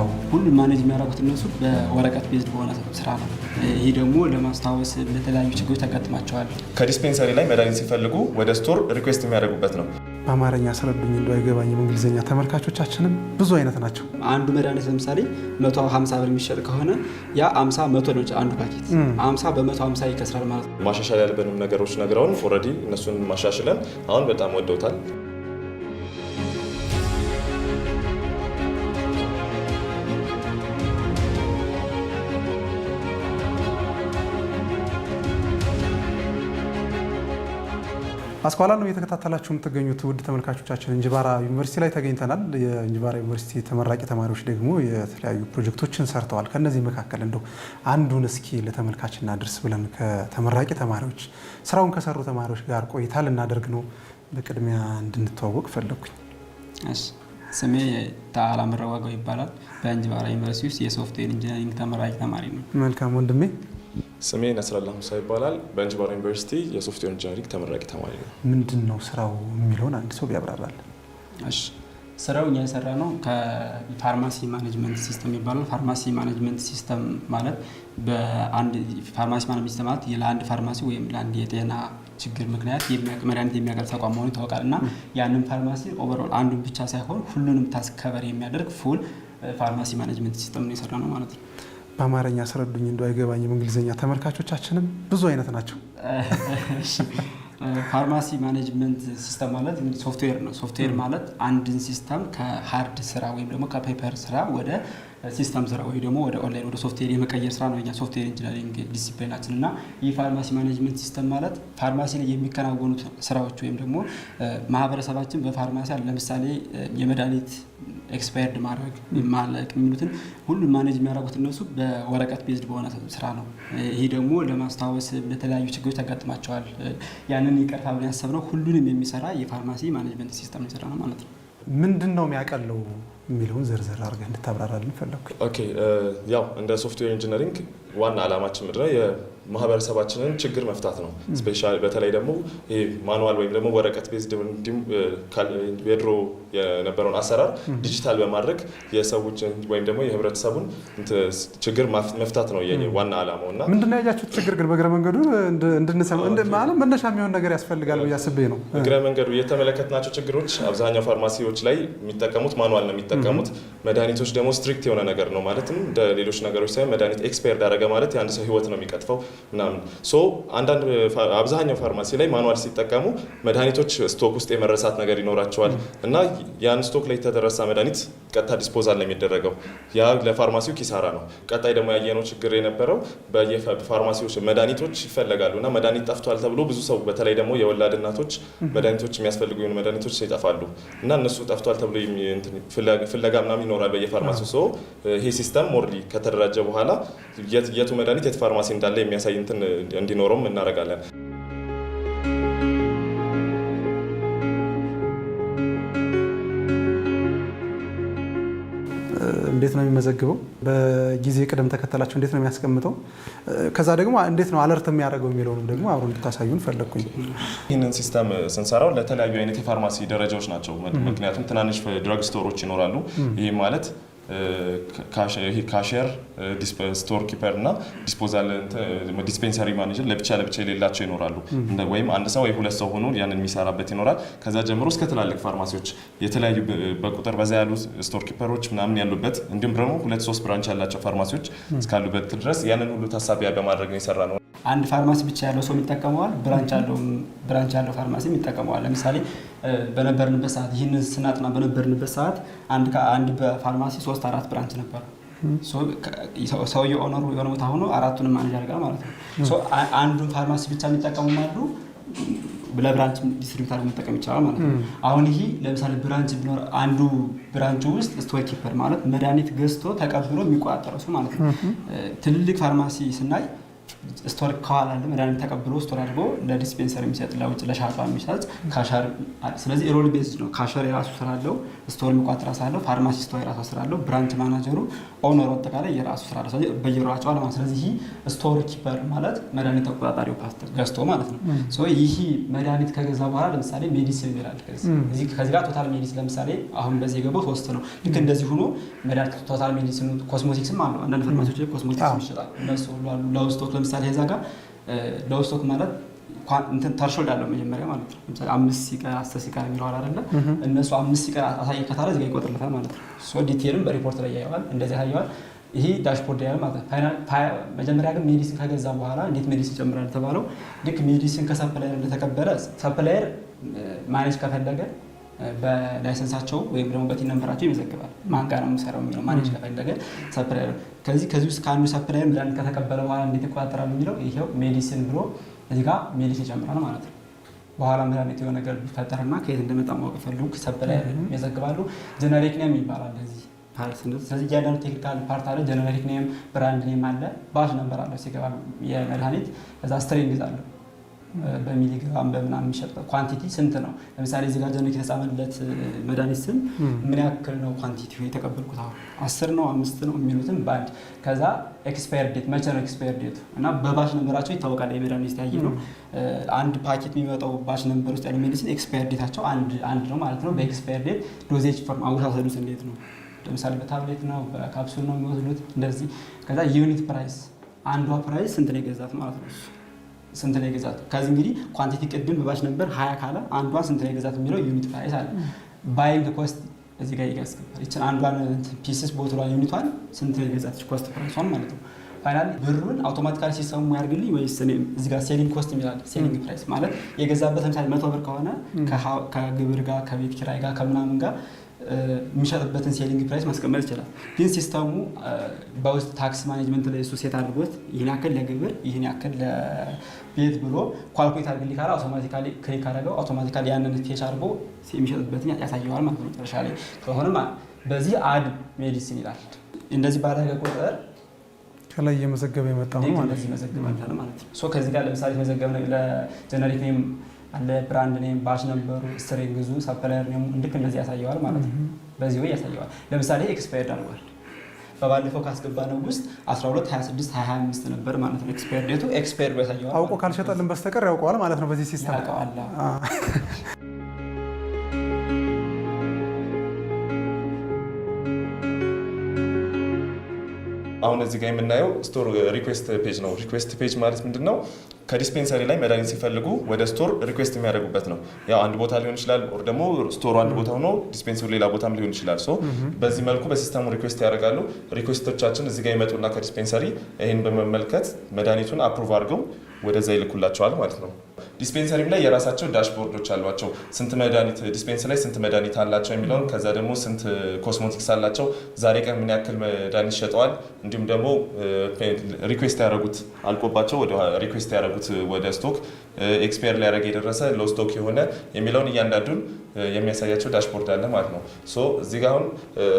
ስራው ሁሉ ማኔጅ የሚያደርጉት እነሱ በወረቀት ቤዝድ በሆነ ስራ ነው። ይሄ ደግሞ ለማስታወስ ለተለያዩ ችግሮች ተጋጥማቸዋል። ከዲስፔንሰሪ ላይ መድኃኒት ሲፈልጉ ወደ ስቶር ሪኩዌስት የሚያደርጉበት ነው። በአማርኛ አስረዱኝ እንደው አይገባኝም። እንግሊዘኛ ተመልካቾቻችንም ብዙ አይነት ናቸው። አንዱ መድኃኒት ለምሳሌ 150 ብር የሚሸጥ ከሆነ ያ 50 100 ነው አንዱ ፓኬት 50 በ150 ይከስራል ማለት ነው። ማሻሻል ያለብንም ነገሮች ነግረውን ኦልሬዲ እነሱን ማሻሽለን አሁን በጣም ወደውታል። አስኳላ ነው የተከታተላችሁ የምትገኙት ውድ ተመልካቾቻችን። እንጅባራ ዩኒቨርሲቲ ላይ ተገኝተናል። የእንጅባራ ዩኒቨርሲቲ ተመራቂ ተማሪዎች ደግሞ የተለያዩ ፕሮጀክቶችን ሰርተዋል። ከነዚህ መካከል እንደው አንዱን እስኪ ለተመልካች እናድርስ ብለን ከተመራቂ ተማሪዎች ስራውን ከሰሩ ተማሪዎች ጋር ቆይታ ልናደርግ ነው። በቅድሚያ እንድንተዋወቅ ፈለኩኝ። እሺ፣ ስሜ ታላ መረዋጋው ይባላል። በእንጅባራ ዩኒቨርሲቲ ውስጥ የሶፍትዌር ኢንጂነሪንግ ተመራቂ ተማሪ ነው። መልካም ወንድሜ። ስሜ ነስረላህ ሙሳ ይባላል። በእንጅባራ ዩኒቨርሲቲ የሶፍትዌር ኢንጂነሪንግ ተመራቂ ተማሪ ነው። ምንድነው ስራው የሚለውን አንድ ሰው ቢያብራራል። እሺ፣ ስራው እኛ የሰራ ነው ከፋርማሲ ማኔጅመንት ሲስተም ይባላል። ፋርማሲ ማኔጅመንት ሲስተም ማለት በአንድ ፋርማሲ ማኔጅመንት ሲስተም ማለት ለአንድ ፋርማሲ ወይም ለአንድ የጤና ችግር ምክንያት መድኃኒት የሚያቀርብ ተቋም መሆኑ ይታወቃል። እና ያንን ፋርማሲ ኦቨርኦል አንዱን ብቻ ሳይሆን ሁሉንም ታስክ ከቨር የሚያደርግ ፉል ፋርማሲ ማኔጅመንት ሲስተም ነው የሰራ ነው ማለት ነው። በአማርኛ አስረዱኝ እንደው አይገባኝም። እንግሊዘኛ ተመልካቾቻችንም ብዙ አይነት ናቸው። ፋርማሲ ማኔጅመንት ሲስተም ማለት ሶፍትዌር ነው። ሶፍትዌር ማለት አንድን ሲስተም ከሃርድ ስራ ወይም ደግሞ ከፔፐር ስራ ወደ ሲስተም ስራ ወይ ደግሞ ወደ ኦንላይን ወደ ሶፍትዌር የመቀየር ስራ ነው የኛ ሶፍትዌር ኢንጂነሪንግ ዲሲፕሊናችን። እና ይህ ፋርማሲ ማኔጅመንት ሲስተም ማለት ፋርማሲ ላይ የሚከናወኑ ስራዎች ወይም ደግሞ ማህበረሰባችን በፋርማሲ ለምሳሌ የመድኃኒት ኤክስፓየርድ ማድረግ ማለቅ የሚሉትን ሁሉም ማኔጅ የሚያደርጉት እነሱ በወረቀት ቤዝድ በሆነ ስራ ነው። ይሄ ደግሞ ለማስታወስ ለተለያዩ ችግሮች ተጋጥማቸዋል። ያንን ይቀርፋ ብለን ያሰብነው ሁሉንም የሚሰራ የፋርማሲ ማኔጅመንት ሲስተም ይሰራ ነው ማለት ነው። ምንድነው የሚያቀለው የሚለውን ዝርዝር አድርገህ እንድታብራራልን ፈለኩኝ። ኦኬ፣ ያው እንደ ሶፍትዌር ኢንጂነሪንግ ዋና ዓላማችን ምንድነው? የማህበረሰባችንን ችግር መፍታት ነው። ስፔሻሊ በተለይ ደግሞ ማኑዋል ወይም ደግሞ ወረቀት ቤዝድ የድሮ የነበረውን አሰራር ዲጂታል በማድረግ የሰዎችን ወይም ደግሞ የህብረተሰቡን ችግር መፍታት ነው ዋና ዓላማው። እና ምንድነው ያያችሁት ችግር ግን በእግረ መንገዱ እንድንሰማ ማለት መነሻ የሚሆን ነገር ያስፈልጋል ብዬ አስቤ ነው። እግረ መንገዱ የተመለከትናቸው ችግሮች አብዛኛው ፋርማሲዎች ላይ የሚጠቀሙት ማኑዋል ነው የሚጠቀሙት። መድኃኒቶች ደግሞ ስትሪክት የሆነ ነገር ነው። ማለትም እንደ ሌሎች ነገሮች ሳይሆን መድኃኒት ኤክስፓየርድ አደረገ ማለት የአንድ ሰው ህይወት ነው የሚቀጥፈው ምናምን። አንዳንድ አብዛኛው ፋርማሲ ላይ ማኑዋል ሲጠቀሙ መድኃኒቶች ስቶክ ውስጥ የመረሳት ነገር ይኖራቸዋል እና ያን ስቶክ ላይ የተደረሰ መድኃኒት ቀጥታ ዲስፖዛል ነው የሚደረገው። ያ ለፋርማሲው ኪሳራ ነው። ቀጣይ ደግሞ ያየነው ችግር የነበረው በየፋርማሲዎች መድኃኒቶች ይፈለጋሉ እና መድኃኒት ጠፍቷል ተብሎ ብዙ ሰው በተለይ ደግሞ የወላድ እናቶች መድኃኒቶች የሚያስፈልጉ መድኃኒቶች ይጠፋሉ እና እነሱ ጠፍቷል ተብሎ ፍለጋ ምናምን ይኖራል በየፋርማሲው። ሰው ይሄ ሲስተም ሞርሊ ከተደራጀ በኋላ የቱ መድኃኒት የት ፋርማሲ እንዳለ የሚያሳይ እንዲኖረውም እናደርጋለን። እንዴት ነው የሚመዘግበው? በጊዜ ቅደም ተከተላቸው እንዴት ነው የሚያስቀምጠው? ከዛ ደግሞ እንዴት ነው አለርት የሚያደርገው የሚለውንም ደግሞ አብሮ እንድታሳዩን ፈለግኩኝ። ይህንን ሲስተም ስንሰራው ለተለያዩ አይነት የፋርማሲ ደረጃዎች ናቸው። ምክንያቱም ትናንሽ ድረግ ስቶሮች ይኖራሉ። ይህ ማለት ካሽየር፣ ስቶር ኪፐር እና ዲስፔንሰሪ ማኔጀር ለብቻ የሌላቸው ይኖራሉ። ወይም አንድ ሰው ወይ ሁለት ሰው ሆኖ ያንን የሚሰራበት ይኖራል። ከዛ ጀምሮ እስከ ትላልቅ ፋርማሲዎች የተለያዩ በቁጥር በዛ ያሉ ስቶር ኪፐሮች ምናምን ያሉበት እንዲሁም ደግሞ 2-3 ብራንች ያላቸው ፋርማሲዎች እስካሉበት ድረስ ያንን ሁሉ ታሳቢ በማድረግ ነው የሰራ ነው። አንድ ፋርማሲ ብቻ ያለው ሰው ይጠቀመዋል፣ ብራንች ያለው ፋርማሲ ይጠቀመዋል። ለምሳሌ በነበርንበት ሰዓት ይህንን ስናጥና በነበርንበት ሰዓት አንድ በፋርማሲ 3-4 ብራንች ነበር። ሰውዬው ኦነሩ የሆነ ቦታ ሆኖ አራቱንም ማኔጅ ያደርጋል ማለት ነው። አንዱን ፋርማሲ ብቻ የሚጠቀሙ አሉ፣ ለብራንች ዲስትሪቢዩተር መጠቀም ይችላል ማለት ነው። አሁን ይሄ ለምሳሌ ብራንች ቢኖር አንዱ ብራንች ውስጥ ስቶር ኪፐር ማለት መድኃኒት ገዝቶ ተቀብሎ የሚቆጣጠረው ሰው ማለት ነው። ትልልቅ ፋርማሲ ስናይ ስቶር ከኋላ አለ መድኃኒት ተቀብሎ ስቶር አድርጎ ለዲስፔንሰር የሚሰጥ ለውጭ ለሻጯ የሚሰጥ ካሸር። ስለዚህ ሮል ቤዝድ ነው። ካሸር የራሱ ስራ አለው፣ ስቶር የሚቋጥር ስራ አለው፣ ፋርማሲስቷ የራሱ ስራ አለው፣ ብራንች ማናጀሩ ኦነሩ አጠቃላይ የራሱ ስራ አለው። ስለዚህ በየሯቸው አለ ማለት። ስለዚህ ይህ ስቶር ኪፐር ማለት መድኃኒት ተቆጣጣሪው ፓስተር ገዝቶ ማለት ነው። ሶ ይህ መድኃኒት ከገዛ በኋላ ለምሳሌ ሜዲሲን ይላል። ከዚህ ጋር ቶታል ሜዲሲን ለምሳሌ አሁን በዚህ የገባው 3 ነው። ልክ እንደዚህ ሆኖ መድኃኒት ቶታል ሜዲሲን ኮስሞቲክስም አለው። አንዳንድ ፋርማሲዎች ላይ ኮስሞቲክስ ይሸጣል። እነሱ ሁሉ አሉ። ለውስቶክ ለምሳሌ እዛ ጋር ለውስቶክ ማለት እንትን ተርሾልድ አለው መጀመሪያ ማለት ነው። ለምሳሌ 5 ሲቀር 10 ሲቀር የሚለው አይደለ? እነሱ 5 ሲቀር አሳየ ከታረ እዚህ ጋር ይቆጥርለታል ማለት ነው። ሶ ዲቴይልም በሪፖርት ላይ ያየዋል፣ እንደዚህ ያየዋል። ይሄ ዳሽቦርድ ያለ ማለት ነው። መጀመሪያ ግን ሜዲሲን ከገዛ በኋላ እንዴት ሜዲሲን ይጨምራል ተባለው። ልክ ሜዲሲን ከሰፕላየር እንደተቀበለ ሰፕላየር ማኔጅ ከፈለገ በላይሰንሳቸው ወይም ደግሞ በቲን ነምበራቸው ይመዘግባል። ማን ጋር ነው የምሰራው የሚለው ማኔጅ ከፈለገ ሰፕላየር ከዚህ ውስጥ ከአንዱ ሰፕላየር መድኃኒት ከተቀበለ በኋላ እንዴት ይቆጣጠራል የሚለው ይሄው ሜዲሲን ብሎ እዚህ ጋር ሜዲሲን ይጨምራል ማለት ነው። በኋላ መድኃኒት የሆነ ነገር ቢፈጠርና ከየት እንደመጣ ማወቅ ፈልጉ ሰፕላየር ይመዘግባሉ። ጀነሪክ ኔም ይባላል እዚህ ስለዚህ እያንዳንዱ ቴክኒካል ፓርት አለ። ጀነሪክ ኔም፣ ብራንድ ኔም አለ፣ ባች ነምበር አለው ሲገባ የመድኃኒት እዛ ስትሪንግ አለው በሚሊግራም በምናምን የሚሸጥበት ኳንቲቲ ስንት ነው። ለምሳሌ እዚህ ጋር ጀነሪክ የተጻፈለት መድኃኒት ስም ምን ያክል ነው ኳንቲቲ የተቀበልኩት አሁን 10 ነው 5 ነው የሚሉትም ባንድ ከዛ ኤክስፓየር ዴት መቼ ነው ኤክስፓየር ዴቱ እና በባች ነምበራቸው ይታወቃል። የመድኃኒት ያየ ነው አንድ ፓኬት የሚመጣው ባች ነምበር ውስጥ ያለ ሜዲሲን ኤክስፓየር ዴታቸው አንድ ነው ማለት ነው። በኤክስፓየር ዴት ዶዜጅ ፎርም አወሳሰዱት እንዴት ነው። ለምሳሌ በታብሌት ነው በካፕሱል ነው የሚወስዱት እንደዚህ። ከዛ ዩኒት ፕራይስ አንዷ ፕራይስ ስንት ነው የገዛት ማለት ነው። ስንት ነው የገዛት ከዚህ እንግዲህ ኳንቲቲ ቅድም በባች ነበር 20 ካለ አንዷ ስንት ነው የገዛት የሚለው ዩኒት ፕራይስ አለ። ባይንግ ኮስት እዚህ ጋር ይገስከታል። እቺን አንዷን ፒስስ ቦትሏ ዩኒቷን ስንት ነው የገዛት ኮስት ፕራይሷን ማለት ነው። ፋይናሊ ብሩን አውቶማቲካሊ ሲስተሙ ያርግልኝ ወይስ እዚህ ጋር ሴሊንግ ኮስት የሚላል ሴሊንግ ፕራይስ ማለት የገዛበት ለምሳሌ 100 ብር ከሆነ ከግብር ጋር ከቤት ኪራይ ጋር ከምናምን ጋር የሚሸጥበትን ሴሊንግ ፕራይስ ማስቀመጥ ይችላል። ግን ሲስተሙ በውስጥ ታክስ ማኔጅመንት ላይ እሱ ሴት አድርጎት ይህን ያክል ለግብር ይህን ያክል ለቤት ብሎ ኳልኩሌት አድርግልኝ ካለ አውቶማቲካሊ ክሊክ አድርገው አውቶማቲካሊ ያንን ፌች አድርጎ የሚሸጥበትን ያሳየዋል ማለት ነው። መጨረሻ ላይ ከሆነም በዚህ አድ ሜዲሲን ይላል። እንደዚህ ባደረገ ቁጥር ከላይ እየመዘገበ የመጣ ነው ማለት ነው። ሶ ከዚህ ጋር ለምሳሌ የተመዘገበ ለጀነሪክ ኔም አለ፣ ብራንድ ኔም፣ ባች ነምበሩ፣ ስትሪንግዙ፣ ሰፕላየር ኔሙ ልክ እንደዚህ ያሳየዋል ማለት ነው። በዚህ ወይ ያሳየዋል። ለምሳሌ ኤክስፓየርድ አድርጓል። በባለፈው ካስገባነው ውስጥ 12 26 25 ነበር ማለት ነው። ኤክስፓየርድ ዴቱ ኤክስፓየርድ ያሳየዋል። አውቆ ካልሸጠልን በስተቀር ያውቀዋል ማለት ነው። በዚህ ሲስተም ያውቀዋል። አሁን እዚህ ጋር የምናየው ስቶር ሪኩዌስት ፔጅ ነው። ሪኩዌስት ፔጅ ማለት ምንድነው? ከዲስፔንሰሪ ላይ መድኃኒት ሲፈልጉ ወደ ስቶር ሪኩዌስት የሚያደርጉበት ነው። ያው አንድ ቦታ ሊሆን ይችላል፣ ኦር ደግሞ ስቶሩ አንድ ቦታ ሆኖ ዲስፔንሰሩ ሌላ ቦታም ሊሆን ይችላል። ሶ በዚህ መልኩ በሲስተሙ ሪኩዌስት ያደርጋሉ። ሪኩዌስቶቻችን እዚህ ጋር ይመጡና ከዲስፔንሰሪ ይህን በመመልከት መድኃኒቱን አፕሩቭ አድርገው ወደዛ ይልኩላቸዋል ማለት ነው። ዲስፔንሰሪም ላይ የራሳቸው ዳሽቦርዶች አሏቸው። ስንት መድኃኒት ዲስፔንሰር ላይ ስንት መድኃኒት አላቸው የሚለውን ከዛ ደግሞ ስንት ኮስሞቲክስ አላቸው፣ ዛሬ ቀን ምን ያክል መድኃኒት ሸጠዋል፣ እንዲሁም ደግሞ ሪኩዌስት ያደረጉት አልቆባቸው ወደ ሪኩዌስት ያደረጉት ወደ ስቶክ ኤክስፓየር ሊያደርግ የደረሰ ሎ ስቶክ የሆነ የሚለውን እያንዳንዱን የሚያሳያቸው ዳሽቦርድ አለ ማለት ነው። ሶ እዚህ ጋር አሁን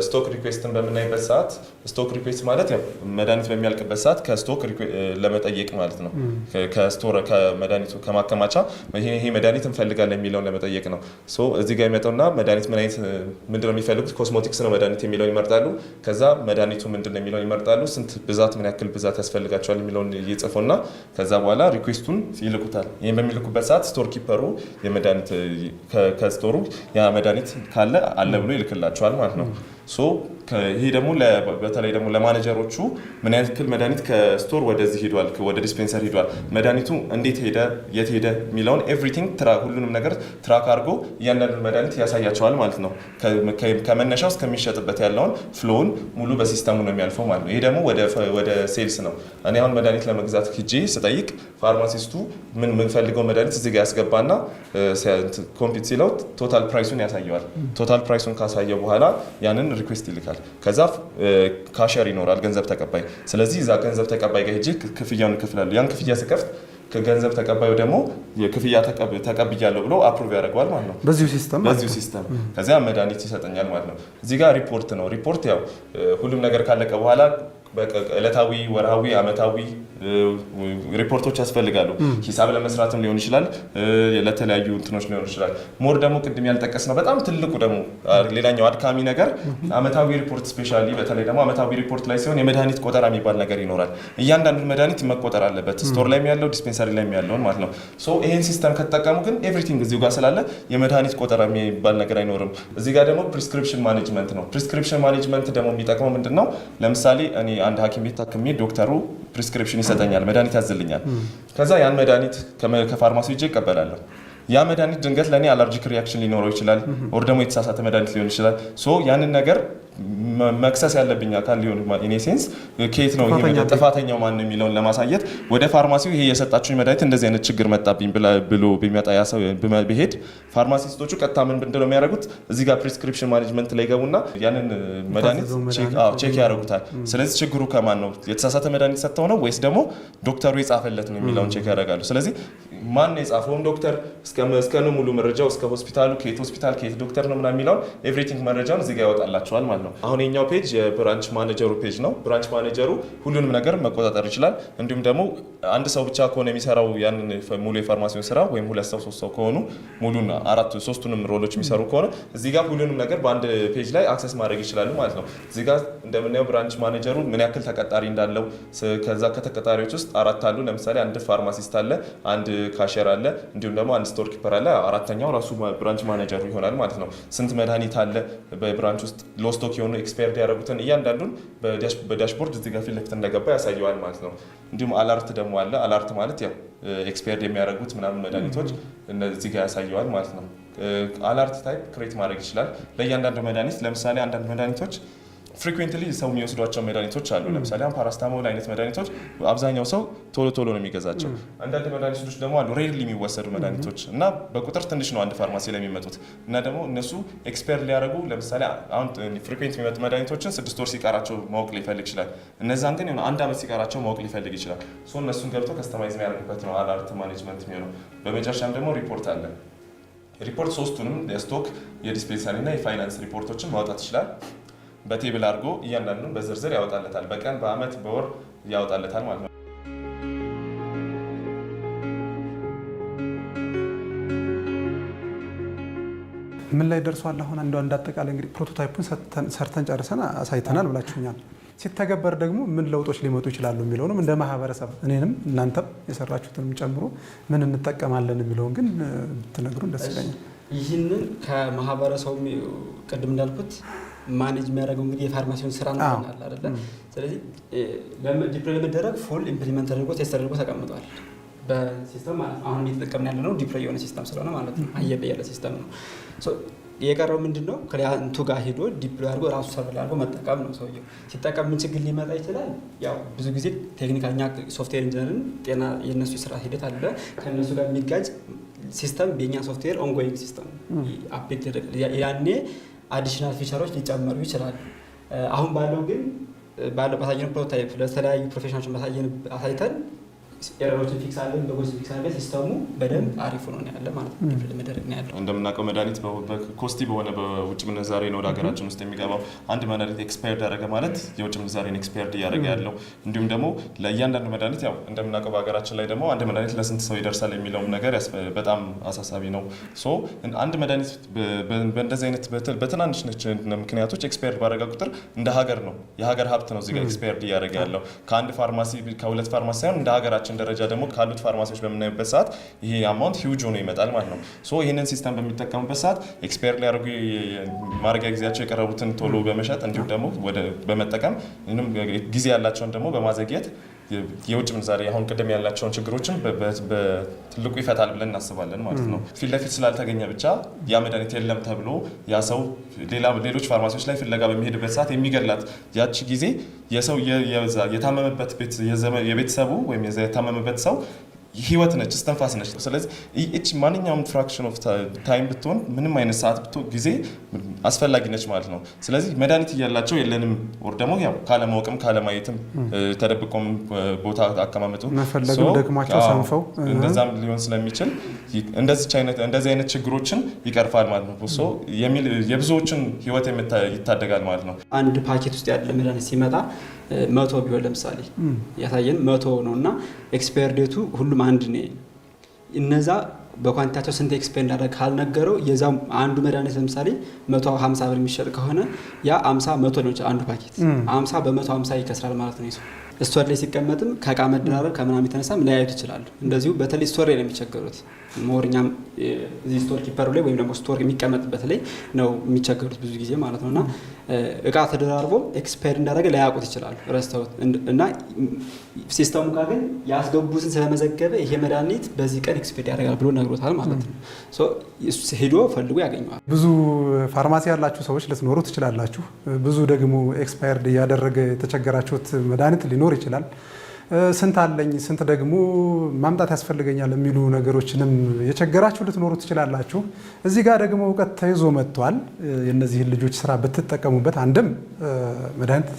ስቶክ ሪኩዌስትን በምናይበት ሰዓት ስቶክ ሪኩዌስት ማለት ያው መድኃኒት በሚያልቅበት ሰዓት ከስቶክ ለመጠየቅ ማለት ነው። ከስቶር ከመድኃኒቱ ከማከማቻ ይሄ መድኃኒት እንፈልጋለን የሚለውን ለመጠየቅ ነው። ሶ እዚህ ጋር ይመጣውና መድኃኒት ምንድነው የሚፈልጉት? ኮስሞቲክስ ነው መድኃኒት የሚለውን ይመርጣሉ። ከዛ መድኃኒቱ ምንድነው የሚለውን ይመርጣሉ። ስንት ብዛት ምን ያክል ብዛት ያስፈልጋቸዋል የሚለውን ይጽፉና ከዛ በኋላ ሪኩዌስቱን ይልኩታል። ይሄን በሚልኩበት ሰዓት ስቶር ኪፐሩ የመድኃኒት ከስቶሩ ያ መድኃኒት ካለ አለ ብሎ ይልክላቸዋል ማለት ነው። ሶ ይሄ ደግሞ በተለይ ደግሞ ለማኔጀሮቹ ምን ያክል መድኃኒት ከስቶር ወደዚህ ሄዷል፣ ወደ ዲስፔንሰር ሄዷል፣ መድኃኒቱ እንዴት ሄደ፣ የት ሄደ የሚለውን ኤቭሪቲንግ ሁሉንም ነገር ትራክ አድርጎ እያንዳንዱ መድኃኒት ያሳያቸዋል ማለት ነው። ከመነሻው እስከሚሸጥበት ያለውን ፍሎውን ሙሉ በሲስተሙ ነው የሚያልፈው ማለት ነው። ይሄ ደግሞ ወደ ሴልስ ነው። እኔ አሁን መድኃኒት ለመግዛት ሂጄ ስጠይቅ ፋርማሲስቱ ምን የምንፈልገው መድኃኒት እዚህ ጋር ያስገባና ኮምፒት ሲለው ቶታል ፕራይሱን ያሳየዋል። ቶታል ፕራይሱን ካሳየ በኋላ ያንን ሪኩዌስት ይልካል። ከዛ ካሸር ይኖራል፣ ገንዘብ ተቀባይ። ስለዚህ እዛ ገንዘብ ተቀባይ ጋር ሄጄ ክፍያውን እከፍላለሁ። ያን ክፍያ ስከፍት ከገንዘብ ተቀባዩ ደግሞ የክፍያ ተቀብያለሁ ብሎ አፕሩቭ ያደርገዋል ማለት ነው። በዚሁ ሲስተም ከዚያ መድኃኒት ይሰጠኛል ማለት ነው። እዚህ ጋር ሪፖርት ነው። ሪፖርት ያው ሁሉም ነገር ካለቀ በኋላ ዕለታዊ፣ ወርሃዊ፣ አመታዊ ሪፖርቶች ያስፈልጋሉ። ሂሳብ ለመስራትም ሊሆን ይችላል፣ ለተለያዩ እንትኖች ሊሆን ይችላል። ሞር ደግሞ ቅድም ያልጠቀስ ነው በጣም ትልቁ ደግሞ ሌላኛው አድካሚ ነገር አመታዊ ሪፖርት ስፔሻሊ በተለይ ደግሞ አመታዊ ሪፖርት ላይ ሲሆን የመድኃኒት ቆጠራ የሚባል ነገር ይኖራል። እያንዳንዱ መድኃኒት መቆጠር አለበት፣ ስቶር ላይ ያለው ዲስፔንሰሪ ላይ ያለውን ማለት ነው። ሶ ይሄን ሲስተም ከተጠቀሙ ግን ኤቭሪቲንግ እዚሁ ጋር ስላለ የመድኃኒት ቆጠራ የሚባል ነገር አይኖርም። እዚህ ጋር ደግሞ ፕሪስክሪፕሽን ማኔጅመንት ነው። ፕሪስክሪፕሽን ማኔጅመንት ደግሞ የሚጠቅመው ምንድነው? ለምሳሌ እኔ አንድ ሐኪም ቤት ታክሜ ዶክተሩ ፕሪስክሪፕሽን ይሰጠኛል፣ መድኃኒት ያዝልኛል። ከዛ ያን መድኃኒት ከፋርማሲ ሄጄ ይቀበላለሁ። ያ መድኃኒት ድንገት ለእኔ አለርጂክ ሪያክሽን ሊኖረው ይችላል፣ ወር ደግሞ የተሳሳተ መድኃኒት ሊሆን ይችላል። ሶ ያንን ነገር መክሰስ ያለብኝ አካል ሊሆን ኢን ሴንስ ከየት ነው ይሄ ጥፋተኛው ማን ነው የሚለውን ለማሳየት ወደ ፋርማሲው ይሄ የሰጣችሁኝ መድኃኒት እንደዚህ አይነት ችግር መጣብኝ ብሎ ቢመጣ ያ ሰው ቢሄድ ፋርማሲስቶቹ ቀጥታ ምን ብንድነው የሚያደርጉት? እዚህ ጋር ፕሪስክሪፕሽን ማኔጅመንት ላይ ገቡና ያንን መድኃኒት ቼክ ያደርጉታል። ስለዚህ ችግሩ ከማን ነው? የተሳሳተ መድኃኒት ሰጥተው ነው ወይስ ደግሞ ዶክተሩ የጻፈለት ነው የሚለውን ቼክ ያደርጋሉ። ስለዚህ ማን የጻፈውን ዶክተር እስከ ሙሉ መረጃው እስከ ሆስፒታሉ ከየት ዶክተር ነው ምናምን የሚለውን ኤቭሪቲንግ መረጃውን እዚህ ጋር ያወጣላቸዋል ማለት ነው። አሁን የኛው ፔጅ የብራንች ማኔጀሩ ፔጅ ነው። ብራንች ማኔጀሩ ሁሉንም ነገር መቆጣጠር ይችላል። እንዲሁም ደግሞ አንድ ሰው ብቻ ከሆነ የሚሰራው ያንን ሙሉ የፋርማሲውን ስራ ወይም 2 ሰው 3 ሰው ከሆኑ ሙሉን 3ቱንም ሮሎች የሚሰሩ ከሆነ እዚህ ጋር ሁሉንም ነገር በአንድ ፔጅ ላይ አክሰስ ማድረግ ይችላሉ ማለት ነው። እዚህ ጋር እንደምናየው ብራንች ማኔጀሩ ምን ያክል ተቀጣሪ እንዳለው ከዛ ከተቀጣሪዎች ውስጥ 4 አሉ። ለምሳሌ አንድ ፋርማሲስት አለ፣ አንድ ካሸር አለ፣ እንዲሁም ደግሞ አንድ ስቶር ኪፐር አለ። አራተኛው ራሱ ብራንች ማኔጀሩ ይሆናል ማለት ነው። ስንት መድኃኒት አለ በብራንች ውስጥ ሎስቶክ የሆኑ ኤክስፓየርድ ያደረጉትን እያንዳንዱን በዳሽቦርድ እዚህ ጋር ፊት ለፊት እንደገባ ያሳየዋል ማለት ነው። እንዲሁም አላርት ደግሞ አለ። አላርት ማለት ያው ኤክስፓየርድ የሚያደርጉት ምናምን መድኃኒቶች እነዚህ ጋር ያሳየዋል ማለት ነው። አላርት ታይፕ ክሬት ማድረግ ይችላል ለእያንዳንዱ መድኃኒት። ለምሳሌ አንዳንድ መድኃኒቶች ፍሪኩዌንትሊ ሰው የሚወስዷቸው መድኃኒቶች አሉ። ለምሳሌ ፓራስታሞል አይነት መድኃኒቶች አብዛኛው ሰው ቶሎ ነው የሚገዛቸው። አንዳንድ መድኃኒቶች ደግሞ አሉ ሬርሊ የሚወሰዱ መድኃኒቶች እና በቁጥር ትንሽ ነው አንድ ፋርማሲ ላይ የሚመጡት እና ደግሞ እነሱ ኤክስፓየር ሊያደርጉ ለምሳሌ አሁን ፍሪኩዌንት የሚመጡ መድኃኒቶችን 6 ወር ሲቀራቸው ማወቅ ሊፈልግ ይችላል። እነዛን ግን 1 ዓመት ሲቀራቸው ማወቅ ሊፈልግ ይችላል። ሶ እነሱን ገብቶ ከስተማይዝ የሚያደርጉበት ነው አላርት ማኔጅመንት የሚሆነው። በመጨረሻም ደግሞ ሪፖርት አለ። ሪፖርት 3ቱንም የስቶክ የዲስፔንሰሪ እና የፋይናንስ ሪፖርቶችን ማውጣት ይችላል። በቴብል አድርጎ እያንዳንዱን በዝርዝር ያወጣለታል። በቀን በአመት በወር ያወጣለታል ማለት ነው። ምን ላይ ደርሷል? አሁን አንድ አጠቃላይ እንግዲህ ፕሮቶታይፑን ሰርተን ጨርሰን አሳይተናል ብላችሁኛል። ሲተገበር ደግሞ ምን ለውጦች ሊመጡ ይችላሉ የሚለውንም እንደ ማህበረሰብ እኔንም እናንተም የሰራችሁትንም ጨምሮ ምን እንጠቀማለን የሚለውን ግን ብትነግሩን ደስ ይለኛል። ይህንን ከማህበረሰቡ ቅድም እንዳልኩት ማኔጅ የሚያደርገው እንግዲህ የፋርማሲውን ስራ ነው አይደለ? ስለዚህ ዲፕሎይ ለመደረግ ፉል ኢምፕሊመንት ተደርጎ ቴስት ተደርጎ ተቀምጧል በሲስተም ማለት ነው። አሁን እየተጠቀምን ያለ ነው ዲፕሎይ የሆነ ሲስተም ስለሆነ ማለት ነው። አየር ላይ ያለ ሲስተም ነው። የቀረው ምንድነው? ክላይንቱ ጋር ሄዶ ዲፕሎይ አድርጎ ራሱ ሰርቨር አድርጎ መጠቀም ነው። ሰውየው ሲጠቀም ምን ችግር ሊመጣ ይችላል? ያው ብዙ ጊዜ ቴክኒካኛ ሶፍትዌር ኢንጂነርን ጤና የነሱ ስራ ሂደት አለ ከነሱ ጋር የሚጋጭ ሲስተም በእኛ ሶፍትዌር ኦንጎይንግ ሲስተም አፕዴት ያኔ አዲሽናል ፊቸሮች ሊጨመሩ ይችላል። አሁን ባለው ግን ባሳየን ፕሮቶታይፕ ለተለያዩ ፕሮፌሽናሎችን አሳይተን ኤረሮችን ፊክስ አድርገን በጎችን ፊክስ አድርገን ሲስተሙ በደንብ አሪፍ ሆኖ ያለ ማለት ነው። ለመደረግ ነው ያለው። እንደምናውቀው መድኃኒት ኮስቲ በሆነ በውጭ ምንዛሬ ነው ወደ ሀገራችን ውስጥ የሚገባው። አንድ መድኃኒት ኤክስፓየርድ ያደረገ ማለት የውጭ ምንዛሬን ኤክስፓየርድ እያደረገ ያለው። እንዲሁም ደግሞ ለእያንዳንዱ መድኃኒት ያው እንደምናውቀው በሀገራችን ላይ ደግሞ አንድ መድኃኒት ለስንት ሰው ይደርሳል የሚለውም ነገር በጣም አሳሳቢ ነው። ሶ አንድ መድኃኒት በእንደዚህ አይነት በትናንሽ ምክንያቶች ኤክስፓየርድ ባደረገ ቁጥር እንደ ሀገር ነው የሀገር ሀብት ነው እዚህ ጋር ኤክስፓየርድ እያደረገ ያለው። ከአንድ ፋርማሲ ከሁለት ፋርማሲ ሳይሆን እንደ ሀገራችን ደረጃ ደግሞ ካሉት ፋርማሲዎች በምናይበት ሰዓት ይሄ አማውንት ሂውጅ ሆኖ ይመጣል ማለት ነው። ሶ ይህንን ሲስተም በሚጠቀሙበት ሰዓት ኤክስፓየር ሊያደርጉ ማድረጊያ ጊዜያቸው የቀረቡትን ቶሎ በመሸጥ እንዲሁም ደግሞ በመጠቀም ጊዜ ያላቸውን ደግሞ በማዘግየት የውጭ ምንዛሬ አሁን ቅድም ያላቸውን ችግሮችን በትልቁ ይፈታል ብለን እናስባለን ማለት ነው። ፊት ለፊት ስላልተገኘ ብቻ ያ መድኃኒት የለም ተብሎ ያ ሰው ሌሎች ፋርማሲዎች ላይ ፍለጋ በሚሄድበት ሰዓት የሚገድላት ያቺ ጊዜ የሰው የታመመበት የቤተሰቡ ወይም የታመመበት ሰው ህይወት ነች፣ እስትንፋስ ነች። ስለዚህ እቺ ማንኛውም ፍራክሽን ኦፍ ታይም ብትሆን ምንም አይነት ሰዓት ብትሆን ጊዜ አስፈላጊ ነች ማለት ነው። ስለዚህ መድኃኒት እያላቸው የለንም ወር ደግሞ ያው ካለማወቅም ካለማየትም ተደብቆም ቦታ አቀማመጡ መፈለግም ደግማቸው ሰንፈው እንደዛም ሊሆን ስለሚችል እንደዚህ አይነት ችግሮችን ይቀርፋል ማለት ነው። ሶ የብዙዎችን ህይወት ይታደጋል ማለት ነው። አንድ ፓኬት ውስጥ ያለ መድኃኒት ሲመጣ 100 ቢሆን ለምሳሌ ያሳየን 100 ነው እና ኤክስፓየር ዴቱ ሁሉም አንድ ነው። እነዛ በኳንቲቲያቸው ስንት ኤክስፔንድ እንዳደረገ ካልነገረው የዛው አንዱ መድኃኒት ለምሳሌ 150 ብር የሚሸጥ ከሆነ ያ 50 100 ነው አንዱ ፓኬት 50 በ150 ይከስራል ማለት ነው። ስቶር ላይ ሲቀመጥም ከእቃ መደራረብ ከምናምን የተነሳም ሊያዩት ይችላሉ። እንደዚሁ በተለይ ስቶር ላይ ነው የሚቸገሩት። ሞርኛም እዚህ ስቶር ኪፐር ላይ ወይም ደግሞ ስቶር የሚቀመጥበት ላይ ነው የሚቸገሩት ብዙ ጊዜ ማለት ነውና እቃ ተደራርቦ ኤክስፓየር እንዳደረገ ላያውቁት ይችላሉ ረስተውት እና ሲስተሙ ጋር ግን ያስገቡትን ስለመዘገበ ይሄ መድኃኒት በዚህ ቀን ኤክስፓየር ያደርጋል ብሎ ነግሮታል ማለት ነው። ሶ ሄዶ ፈልጎ ያገኘዋል። ብዙ ፋርማሲ ያላችሁ ሰዎች ልትኖሩ ትችላላችሁ። ብዙ ደግሞ ኤክስፓየርድ ያደረገ የተቸገራችሁት መድኃኒት ሊኖር ይችላል። ስንት አለኝ ስንት ደግሞ ማምጣት ያስፈልገኛል የሚሉ ነገሮችንም የቸገራችሁ ልትኖሩ ትችላላችሁ። እዚህ ጋር ደግሞ እውቀት ተይዞ መጥቷል። የነዚህን ልጆች ስራ ብትጠቀሙበት አንድም መድኃኒት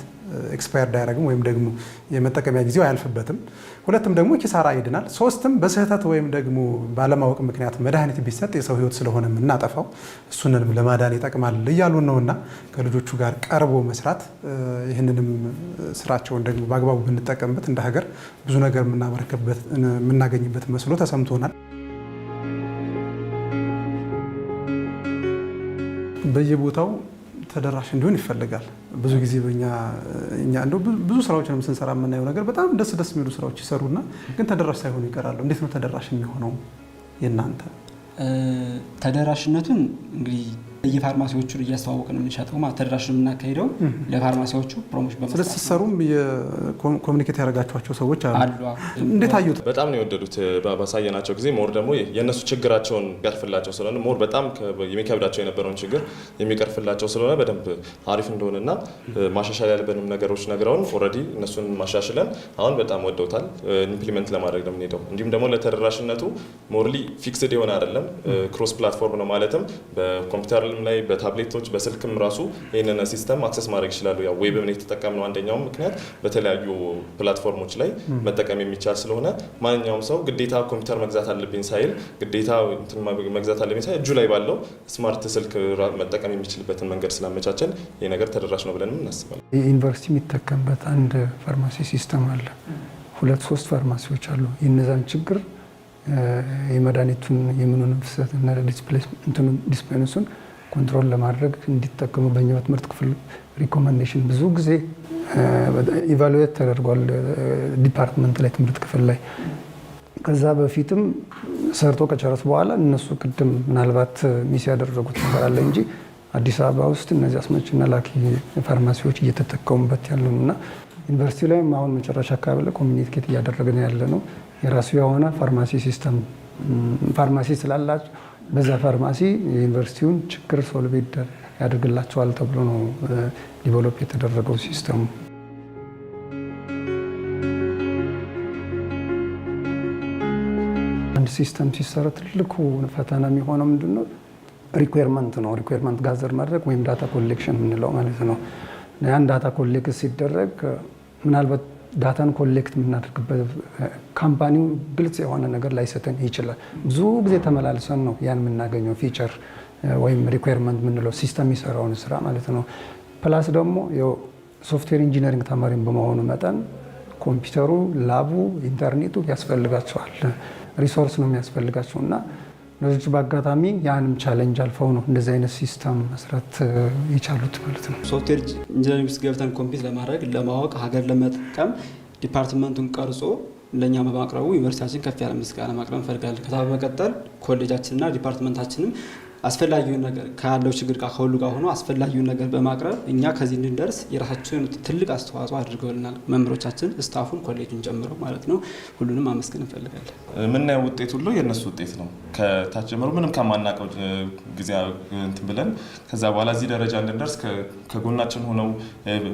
ኤክስፓየርድ አያደርግም ወይም ደግሞ የመጠቀሚያ ጊዜው አያልፍበትም። ሁለትም ደግሞ ኪሳራ ይድናል። ሶስትም በስህተት ወይም ደግሞ ባለማወቅ ምክንያት መድኃኒት ቢሰጥ የሰው ሕይወት ስለሆነ የምናጠፋው እሱንንም ለማዳን ይጠቅማል እያሉን ነውና ከልጆቹ ጋር ቀርቦ መስራት ይህንንም ስራቸውን ደግሞ በአግባቡ ብንጠቀምበት እንደ ሀገር ብዙ ነገር የምናገኝበት መስሎ ተሰምቶናል። በየቦታው ተደራሽ እንዲሆን ይፈልጋል። ብዙ ጊዜ እኛ እንደው ብዙ ስራዎችንም ስንሰራ የምናየው ነገር በጣም ደስ የሚሉ ስራዎች ይሰሩና ግን ተደራሽ ሳይሆኑ ይቀራሉ። እንዴት ነው ተደራሽ የሚሆነው? የእናንተ ተደራሽነቱን እንግዲህ የፋርማሲዎቹ እያስተዋወቅን የምንሸጠው ማለት ተደራሽ የምናካሄደው ለፋርማሲዎቹ ፕሮሞሽን በመስራት ስለዚህ ሲሰሩም የኮሚኒኬት ያደረጋቸዋቸው ሰዎች አሉ። እንዴት አዩት? በጣም ነው የወደዱት። ባሳየናቸው ጊዜ ሞር ደግሞ የእነሱ ችግራቸውን የሚቀርፍላቸው ስለሆነ ሞር በጣም የሚከብዳቸው የነበረውን ችግር የሚቀርፍላቸው ስለሆነ በደንብ አሪፍ እንደሆነና ማሻሻል ያለብንም ነገሮች ነግረውን ኦልሬዲ እነሱን ማሻሽለን አሁን በጣም ወደውታል። ኢምፕሊመንት ለማድረግ ነው የምንሄደው። እንዲሁም ደግሞ ለተደራሽነቱ ሞርሊ ፊክስድ የሆነ አይደለም፣ ክሮስ ፕላትፎርም ነው ማለትም በኮምፒውተር ላይ በታብሌቶች በስልክም ራሱ ይህንን ሲስተም አክሰስ ማድረግ ይችላሉ። ያው ዌብም ላይ የተጠቀምነው አንደኛው ምክንያት በተለያዩ ፕላትፎርሞች ላይ መጠቀም የሚቻል ስለሆነ ማንኛውም ሰው ግዴታ ኮምፒውተር መግዛት አለብኝ ሳይል ግዴታ መግዛት አለብኝ ሳይል እጁ ላይ ባለው ስማርት ስልክ መጠቀም የሚችልበትን መንገድ ስላመቻቸን ይህ ነገር ተደራሽ ነው ብለንም እናስባለን። ዩኒቨርሲቲ የሚጠቀምበት አንድ ፋርማሲ ሲስተም አለ። 2-3 ፋርማሲዎች አሉ። የነዛን ችግር የመድኃኒቱን የምኑን ፍሰት እና ዲስፔንሱን ኮንትሮል ለማድረግ እንዲጠቀሙ በእኛ በትምህርት ክፍል ሪኮመንዴሽን ብዙ ጊዜ ኢቫሉዌት ተደርጓል ዲፓርትመንት ላይ ትምህርት ክፍል ላይ። ከዛ በፊትም ሰርቶ ከጨረስ በኋላ እነሱ ቅድም ምናልባት ሚስ ያደረጉት ነገር አለ እንጂ አዲስ አበባ ውስጥ እነዚህ አስመጭና ላኪ ፋርማሲዎች እየተጠቀሙበት ያሉ እና ዩኒቨርሲቲ ላይም አሁን መጨረሻ አካባቢ ላይ ኮሚኒኬት እያደረግን ያለ ነው። የራሱ የሆነ ፋርማሲ ሲስተም ፋርማሲ ስላላቸው በዛ ፋርማሲ የዩኒቨርሲቲውን ችግር ሶልቭ ያደርግላቸዋል ተብሎ ነው ዲቨሎፕ የተደረገው ሲስተሙ። አንድ ሲስተም ሲሰራ ትልቁ ፈተና የሚሆነው ምንድነው? ሪኩዌርመንት ነው። ሪኩዌርመንት ጋዘር ማድረግ ወይም ዳታ ኮሌክሽን የምንለው ማለት ነው። ያን ዳታ ኮሌክት ሲደረግ ምናልባት ዳታን ኮሌክት የምናደርግበት ካምፓኒው ግልጽ የሆነ ነገር ላይሰጠን ይችላል። ብዙ ጊዜ ተመላልሰን ነው ያን የምናገኘው ፊቸር ወይም ሪኳየርመንት የምንለው ሲስተም የሚሰራውን ስራ ማለት ነው። ፕላስ ደግሞ ሶፍትዌር ኢንጂነሪንግ ተማሪም በመሆኑ መጠን ኮምፒውተሩ፣ ላቡ፣ ኢንተርኔቱ ያስፈልጋቸዋል። ሪሶርስ ነው የሚያስፈልጋቸው እና ለዚህ በአጋጣሚ ያንም ቻሌንጅ አልፈው ነው እንደዚህ አይነት ሲስተም መስራት የቻሉት ማለት ነው። ሶፍትዌር ኢንጂነሪንግ ውስጥ ገብተን ኮምፒት ለማድረግ ለማወቅ ሀገር ለመጠቀም ዲፓርትመንቱን ቀርጾ ለእኛ በማቅረቡ ዩኒቨርሲቲያችን ከፍ ያለ ምስጋና ማቅረብ እንፈልጋለን። ከዛ በመቀጠል ኮሌጃችንና ዲፓርትመንታችንም አስፈላጊውን ነገር ካለው ችግር ጋር ከሁሉ ጋር ሆኖ አስፈላጊውን ነገር በማቅረብ እኛ ከዚህ እንድንደርስ የራሳቸውን ትልቅ አስተዋጽኦ አድርገውልናል። መምህሮቻችን፣ ስታፉን፣ ኮሌጁን ጨምሮ ማለት ነው። ሁሉንም አመስገን እንፈልጋለን። የምናየው ውጤት ሁሉ የእነሱ ውጤት ነው። ከታች ጀምሮ ምንም ከማናውቀው ጊዜ እንትን ብለን ከዛ በኋላ እዚህ ደረጃ እንድንደርስ ከጎናችን ሆነው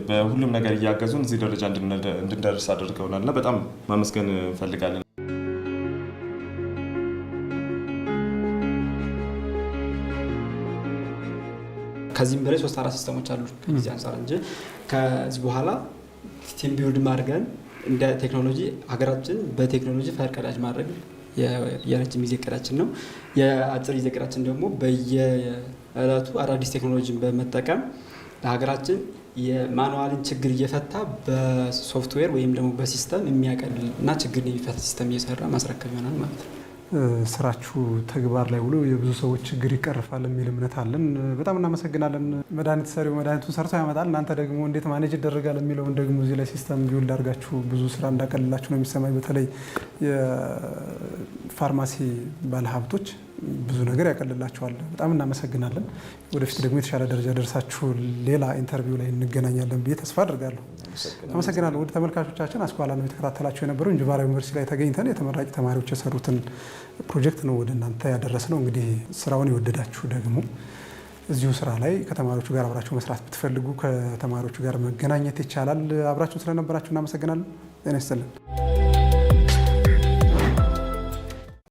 በሁሉም ነገር እያገዙን እዚህ ደረጃ እንድንደርስ አድርገውናል እና በጣም ማመስገን እንፈልጋለን። ከዚህም በላይ 3-4 ሲስተሞች አሉ ከጊዜ አንጻር እንጂ ከዚህ በኋላ ቲም ቢልድ ማድረግን እንደ ቴክኖሎጂ ሀገራችን በቴክኖሎጂ ፈርቀዳጅ ማድረግ የረጅም ጊዜ እቅዳችን ነው። የአጭር ጊዜ እቅዳችን ደግሞ በየዕለቱ አዳዲስ ቴክኖሎጂን በመጠቀም ለሀገራችን የማኑዋልን ችግር እየፈታ በሶፍትዌር ወይም ደግሞ በሲስተም የሚያቀልና ችግር የሚፈታ ሲስተም እየሰራ ማስረከብ ይሆናል ማለት ነው። ስራችሁ ተግባር ላይ ውሎ የብዙ ሰዎች ችግር ይቀርፋል የሚል እምነት አለን። በጣም እናመሰግናለን። መድኃኒት ሰሪው መድኃኒቱን ሰርቶ ያመጣል፣ እናንተ ደግሞ እንዴት ማኔጅ ይደረጋል የሚለውን ደግሞ እዚህ ላይ ሲስተም ቢውልድ አድርጋችሁ ብዙ ስራ እንዳቀልላችሁ ነው የሚሰማኝ። በተለይ የፋርማሲ ባለሀብቶች ብዙ ነገር ያቀልላችኋል። በጣም እናመሰግናለን። ወደፊት ደግሞ የተሻለ ደረጃ ደርሳችሁ ሌላ ኢንተርቪው ላይ እንገናኛለን ብዬ ተስፋ አድርጋለሁ። አመሰግናለሁ። ውድ ተመልካቾቻችን አስኳላ ነው የተከታተላችሁ የነበረው። እንጅባራ ዩኒቨርሲቲ ላይ ተገኝተን የተመራቂ ተማሪዎች የሰሩትን ፕሮጀክት ነው ወደ እናንተ ያደረስነው። እንግዲህ ስራውን የወደዳችሁ ደግሞ እዚሁ ስራ ላይ ከተማሪዎቹ ጋር አብራችሁ መስራት ብትፈልጉ ከተማሪዎቹ ጋር መገናኘት ይቻላል። አብራችሁ ስለነበራችሁ እናመሰግናለን። ጤና ይስጥልን።